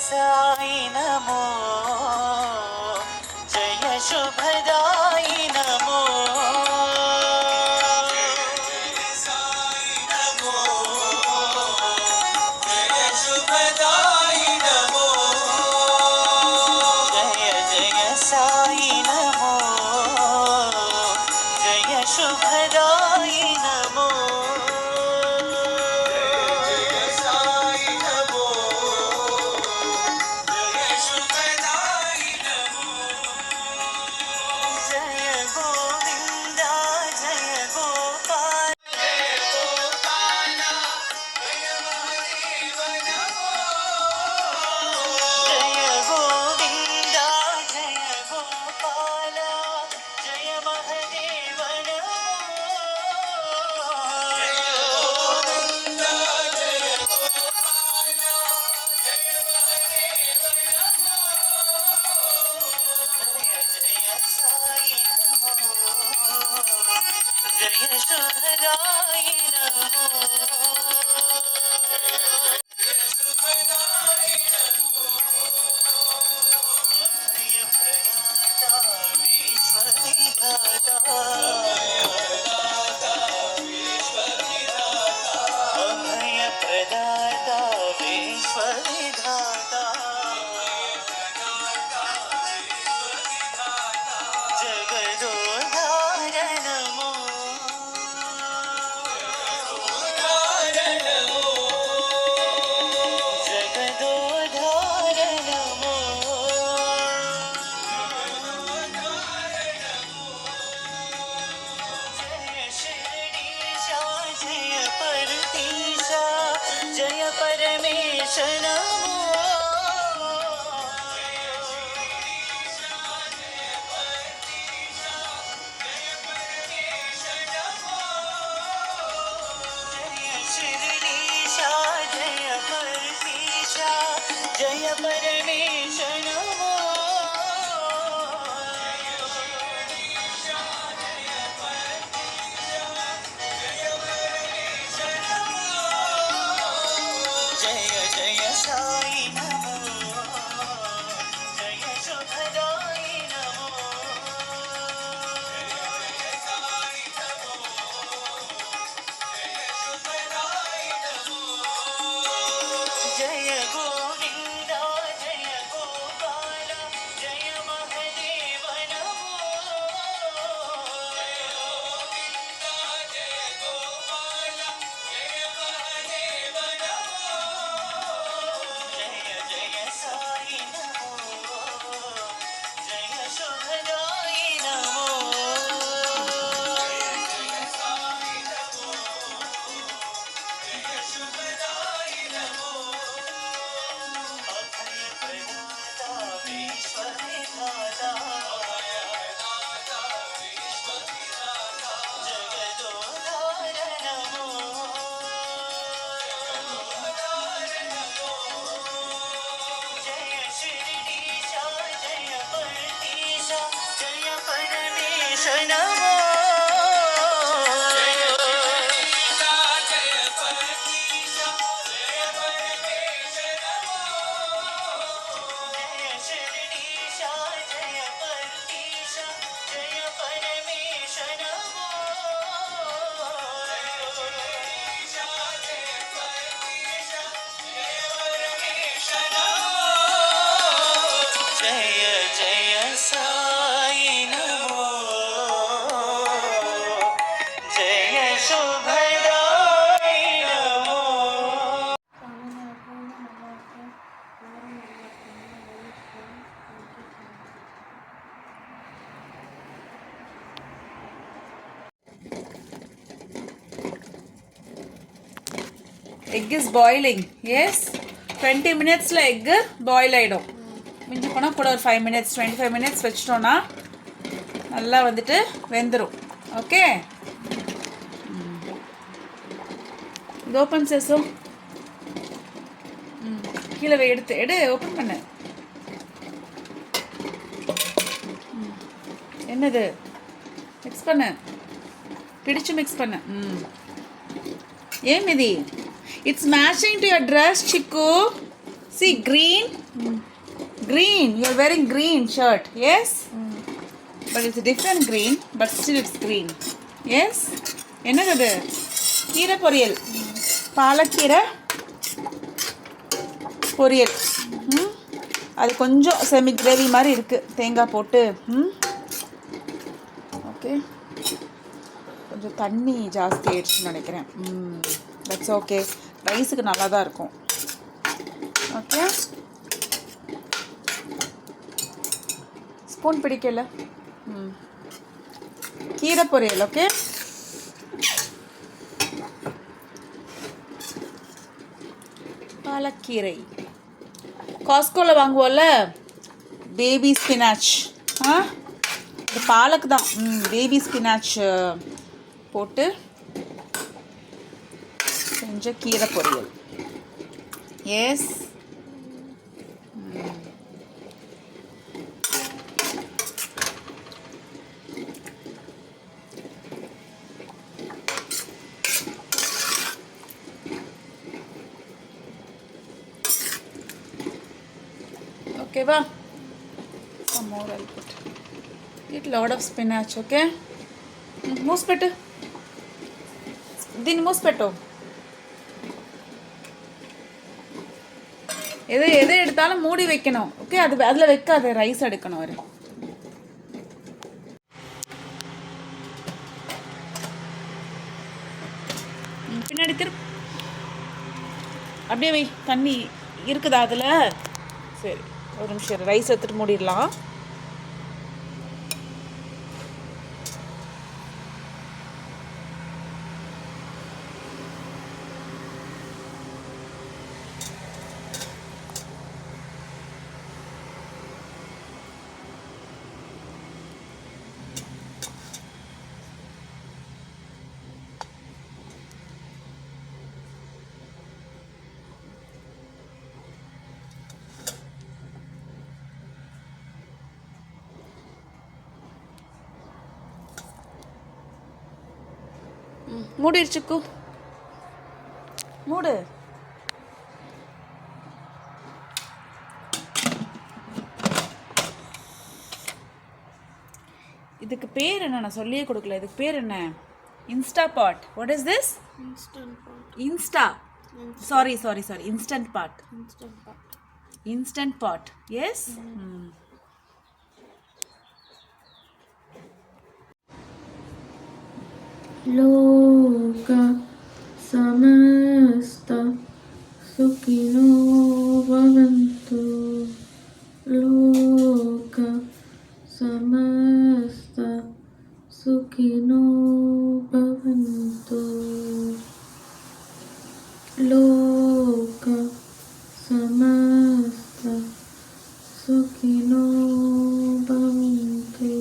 साई नमो जय शुभदाई नमो साई नमो जय शुभदाई नमो जय जय साई नमो जय शुभदाई नमो जय शुभदाई अभय प्रदाता विश्वविधाता जय परमेश नमो जय शिरडीशा जय परमेशा जय परमेश नमो जय जय साई नमो जय शुभदाई नमो जय गोविंदा जय गोपाल जय महादेव नमो जय गोपाल जय महादेव नमो जय जय साई नमो जय शुभदाई नमो जय साई नमो जय शुभदाई नमो अभय प्रदाता विश्वविधाता जगदोधार नमो जय शिरडीशा जय परमेशा जय परमेश नमो जय जय साई नमो எக் இஸ் பாயிலிங். எஸ், 20 மினிட்ஸில் எக்கு பாயில் ஆகிடும். மிஞ்சி போனால் கூட ஒரு 5 மினிட்ஸ் 25 மினிட்ஸ் வச்சிட்டோன்னா நல்லா வந்துட்டு வெந்துடும். ஓகே, இது ஓப்பன் சேஸும் கீழே எடுத்து ஓப்பன் பண்ணு. என்னது, மிக்ஸ் பண்ணு, பிடிச்சு மிக்ஸ் பண்ணு. ஏன் மிதி, it's matching to your dress சிக்கு. சி green, you are wearing green shirt. Yes, but it's a different green, but still it's green. Yes, என்னது, கீரை பொரியல், பாலக்கீரை பொரியல். அது கொஞ்சம் செமி கிரேவி மாதிரி இருக்குது, தேங்காய் போட்டு. ஓகே, கொஞ்சம் தண்ணி ஜாஸ்தி ஆயிடுச்சுன்னு நினைக்கிறேன். தட்ஸ் ஓகே, ரைஸுக்கு நல்லா தான் இருக்கும். ஓகே, ஸ்பூன் பிடிக்கல. கீரை பொரியல். ஓகே, பாலக்கீரை காஸ்கோவில் வாங்குவோம்ல, பேபி ஸ்பினாச். இது பாலக்கு தான். பேபி ஸ்பினாச் போட்டு செஞ்ச கீரை பொரியல். எஸ், ఓకేవా. some more I'll put. Eat lot of spinach. Okay, మూసిపెట్టు, దీన్ని మూసిపెట్టు. எதை எடுத்தாலும் மூடி வைக்கணும். ஓகே, அதில் வைக்காத, ரைஸ் எடுக்கணும். வர பின்னாடி அப்படியே வை. தண்ணி இருக்குதா அதில்? சரி, ஒரு நிமிஷம் ரைஸ் எடுத்துட்டு மூடிடலாம். மூடிடுச்சுக்கு, மூடு. இதுக்கு பேர் என்ன, நான் சொல்லியே கொடுக்கல. இதுக்கு பேர் என்ன? Insta Pot. What is this? Insta. Sorry, Instant Pot. Instant Pot. Yes. लोक समस्त सुखिनो भवन्तु. लोक समस्त सुखिनो भवन्तु. लोक समस्त सुखिनो भवन्तु.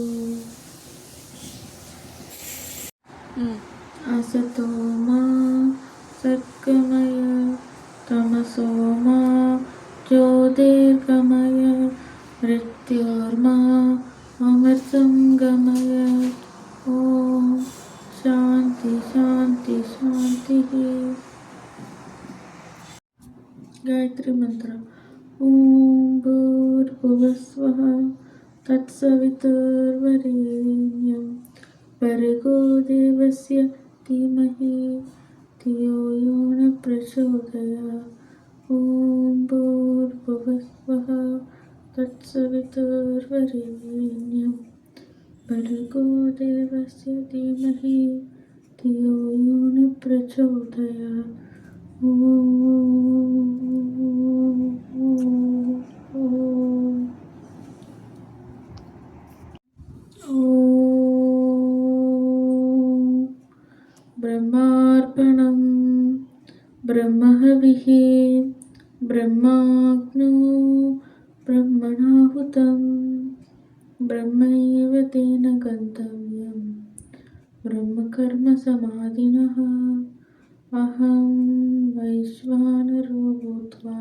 असतो मा सद्गमय तमसो मा ज्योतिर्गमय मृत्योर्मा अमृतं गमय. ओम शांति शांति शांति. गायत्री मंत्र. ओम भूर्भुवस्वः तत्सवितुर्वरेण्यं भर्गो देवस्य धीमहि धियो यो न प्रचोदयात्. ओम भूर्भुवस्वः तत्सवितुर्वरेण्यं भर्गो देवस्य धीमहि धियो यो न प्रचोदयात्. ब्रह्मार्पणं ब्रह्महविः ब्रह्माग्नो ब्रह्मणाहुतं ब्रह्मैव तेन गन्तव्यं ब्रह्मकर्मसमाधिनः अहं वैश्वानरो भूत्वा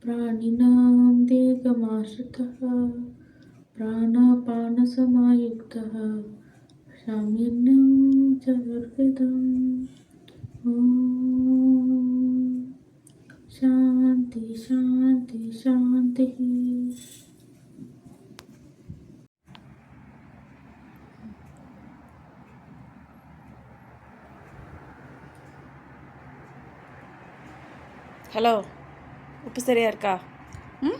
प्राणिनां देहमाश्रितः प्राणापानसमायुक्तः साम्यन्नं चतुर्विधम् ॐ शान्ति शान्ति शान्तिः ஹலோ, உப்பு சரியா இருக்கா? ம்,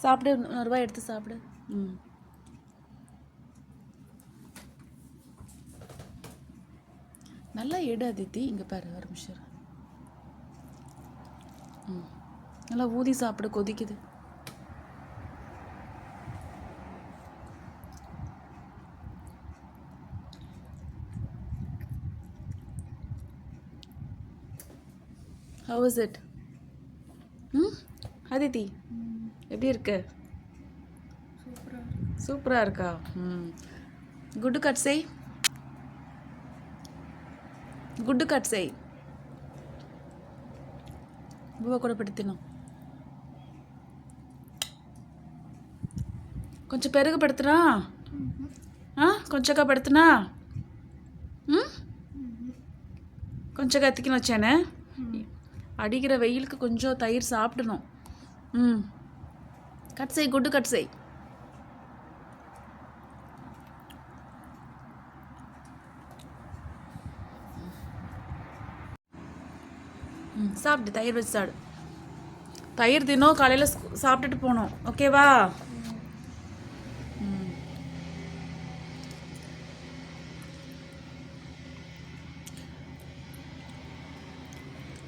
சாப்பிடு. 100 ரூபாய் எடுத்து சாப்பிடு. ம், நல்லா எடு அதித்தி. இங்கே பாரு, ஒரு நிமிஷம் இரு. ம், நல்லா ஊதி சாப்பிடு, கொதிக்குது. How is it? ம், அதித்தி எப்படி இருக்கு? சூப்பராக இருக்கா? ம், குட்டு கட் செய். గుడ్డు కట్ చేయి. బువ్వ కూడా పెట్టి తిను. కొంచెం పెరుగు పెడుతున్నా, కొంచెంగా పెడుతున్నా. కొంచెంగా ఎత్తికిన వచ్చానే. அடிக்கிற வெயிலுக்கு கொஞ்சம் தயிர் சாப்பிடணும். ம், கட் செய், குட்டு கட் செய். சாப்பிட்டு தயிர் வச்சு சாப்பிடு. தயிர் தினம் காலையில் சாப்பிட்டுட்டு போகணும், ஓகேவா?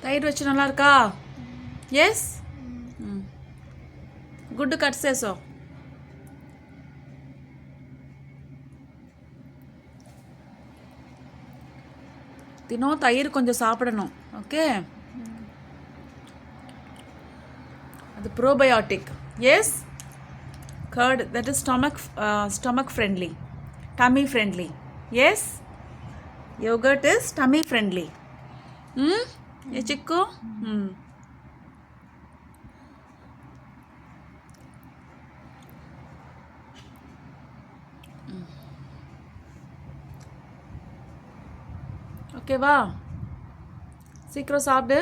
தயிர் வச்சு நல்லா இருக்கா? எஸ். గుడ్డు కట్ చేసో. தினம் தயிர் கொஞ்சம் சாப்பிடணும், ஓகே? அது probiotic. Yes, curd, that is stomach friendly, tummy friendly. Yes, yogurt is tummy friendly. ये चिक्कू. ஓகேவா? சீக்கிரம் சாப்பிடு.